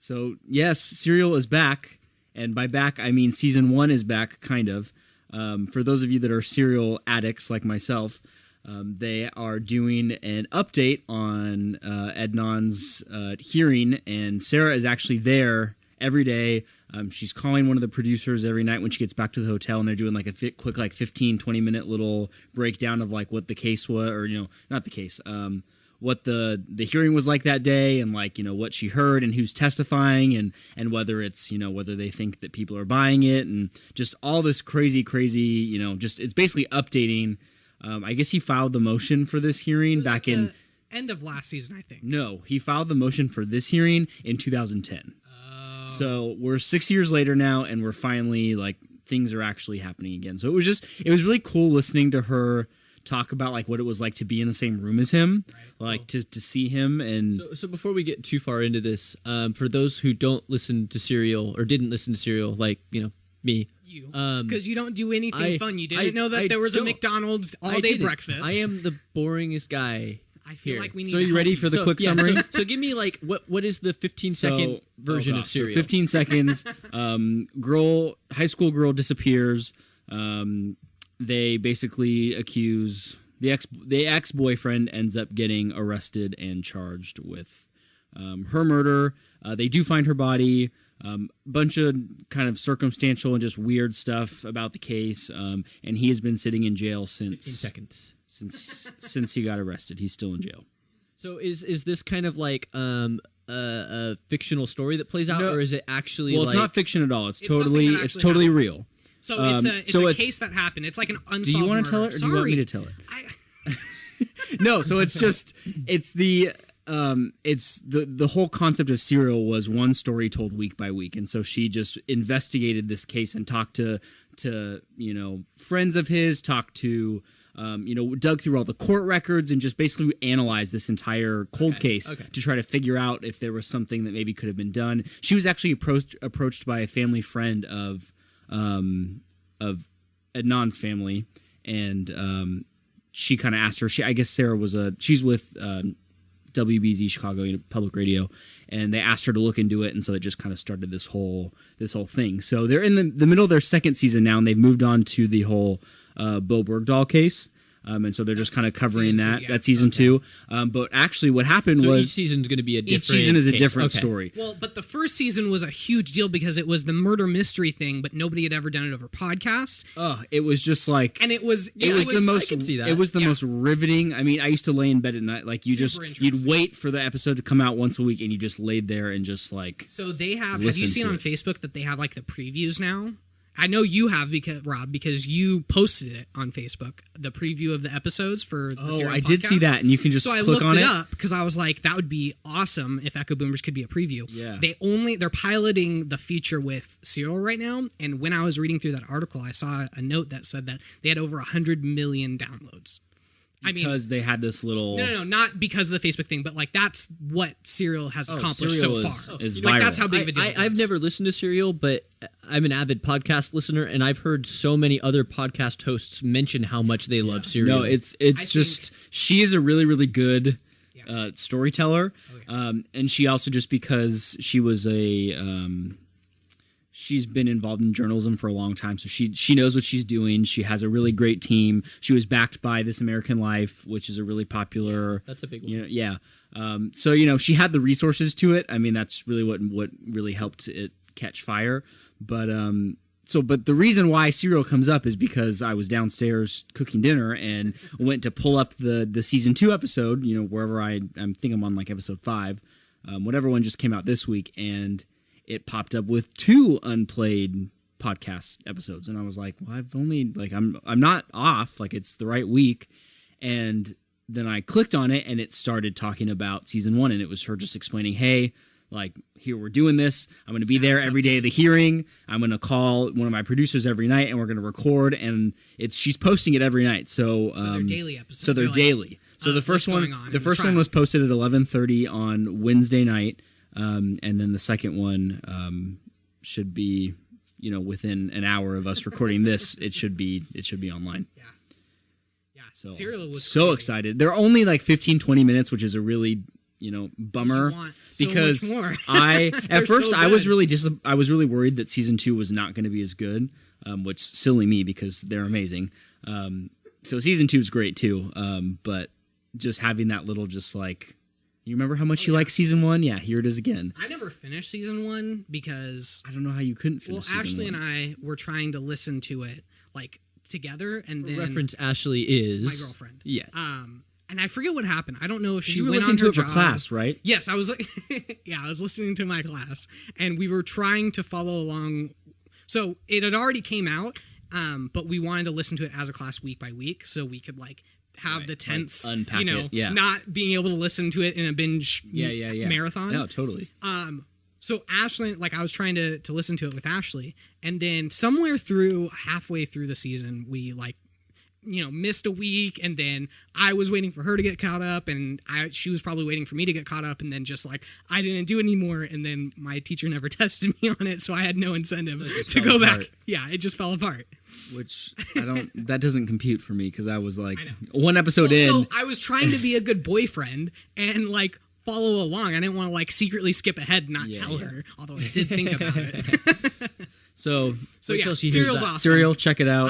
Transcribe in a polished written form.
So yes, Serial is back, and by back I mean season 1 is back, kind of. For those of you that are Serial addicts like myself, they are doing an update on Adnan's hearing, and Sarah is actually there every day. She's calling one of the producers every night when she gets back to the hotel, and they're doing like a quick, like 15, 20-minute little breakdown of like what the case was, or, not the case, what the hearing was like that day, and like, what she heard and who's testifying, and whether it's, whether they think that people are buying it, and just all this crazy, just it's basically updating. I guess he filed the motion for this hearing back in end of last season, I think. No, he filed the motion for this hearing in 2010. So we're 6 years later now, and we're finally like things are actually happening again. So it was really cool listening to her talk about like what it was like to be in the same room as him, right. Like to see him. And so before we get too far into this, for those who don't listen to Serial or didn't listen to Serial, like me. Because you don't do anything fun. You didn't know that there was a McDonald's all-day breakfast. I am the boringest guy. I feel like we need. So you ready for the quick summary? So give me like what is the 15-second version of Serial? 15 seconds. High school girl disappears. They basically accuse the ex-boyfriend ends up getting arrested and charged with her murder. They do find her body. Bunch of kind of circumstantial and just weird stuff about the case. And he has been sitting in jail since 15 seconds. Since he got arrested. He's still in jail. So is this kind of like a fictional story that plays out, or is it actually? Well, it's not fiction at all. It's totally real. So it's a case that happened. It's like an unsolved Do you want to tell it, or do you want me to tell it? No. So it's the whole concept of Serial was one story told week by week, and so she just investigated this case and talked to friends of his, talked to. Dug through all the court records and just basically analyzed this entire cold case to try to figure out if there was something that maybe could have been done. She was actually approached by a family friend of Adnan's family, and she kind of asked her. I guess Sarah she's with WBZ Chicago Public Radio, and they asked her to look into it, and so it just kind of started this whole thing. So they're in the middle of their second season now, and they've moved on to the whole Bo Bergdahl case. And so they're just kind of covering that. That's season 2. But actually what happened was... each season's going to be a different Each season is a case. different story. Well, but the first season was a huge deal because it was the murder mystery thing, but nobody had ever done it over podcast. It was just like... And it was the most... I can see that. It was the most riveting... I mean, I used to lay in bed at night. Like, you'd wait for the episode to come out once a week, and you just laid there and just like... So they have you seen on Facebook that they have like the previews now? I know you have, because you posted it on Facebook, the preview of the episodes for the Serial I podcast. did see that, and you can just click on it. So I looked it up because I was like, that would be awesome if Echoboomers could be a preview. Yeah. They're piloting the feature with Serial right now, and when I was reading through that article, I saw a note that said that they had over 100 million downloads. Because they had this little... No, not because of the Facebook thing, but like that's what Serial has accomplished Serial so far. Is like viral. that's how big of a deal it is. I've never listened to Serial, but I'm an avid podcast listener, and I've heard so many other podcast hosts mention how much they love Serial. No, it's just... She is a really, really good storyteller. And she also, just because she was she's been involved in journalism for a long time, so she knows what she's doing. She has a really great team. She was backed by This American Life, which is a really popular... That's a big one. So, she had the resources to it. I mean, that's really what really helped it catch fire. But but the reason why Serial comes up is because I was downstairs cooking dinner and went to pull up the season 2 episode, wherever I think I'm on like episode 5, whatever one just came out this week, and it popped up with 2 unplayed podcast episodes, and I was like, well, I've only I'm not off, like it's the right week. And then I clicked on it, and it started talking about season 1, and it was her just explaining, hey, like, here, we're doing this. I'm going to be there every day of the hearing. I'm going to call one of my producers every night, and we're going to record. And she's posting it every night. So they're daily episodes. So they're daily. So the first one was posted at 11:30 on Wednesday night. And then the second one should be, within an hour of us recording this, it should be online. Yeah. So Serial was so crazy. Excited. They're only like 15, 20 minutes, which is a really bummer want so because much more. at They're first so I was good. really I was really worried that season 2 was not going to be as good, which silly me because they're amazing. So season 2 is great too, but just having that little you remember how much you liked season 1? Yeah, here it is again. I never finished season 1 because I don't know how you couldn't finish season Ashley 1. and I were trying to listen to it together, and then Reference Ashley is my girlfriend. Yeah. And I forget what happened. I don't know if she You were went listening on to her it for job. class, right? Yes, I was I was listening to my class, and we were trying to follow along. So it had already came out, but we wanted to listen to it as a class week by week, so we could have the tense, unpack it, yeah. not being able to listen to it in a binge marathon. No, totally. So Ashley, I was trying to listen to it with Ashley, and then halfway through the season, we missed a week, and then I was waiting for her to get caught up, and she was probably waiting for me to get caught up, and then just I didn't do it anymore, and then my teacher never tested me on it, so I had no incentive to go back. Yeah, it just fell apart. Which that doesn't compute for me because I was one episode in. So I was trying to be a good boyfriend and follow along. I didn't want to secretly skip ahead and not tell her, although I did think about it. So wait till she hears Serial's that. awesome. Serial, check it out.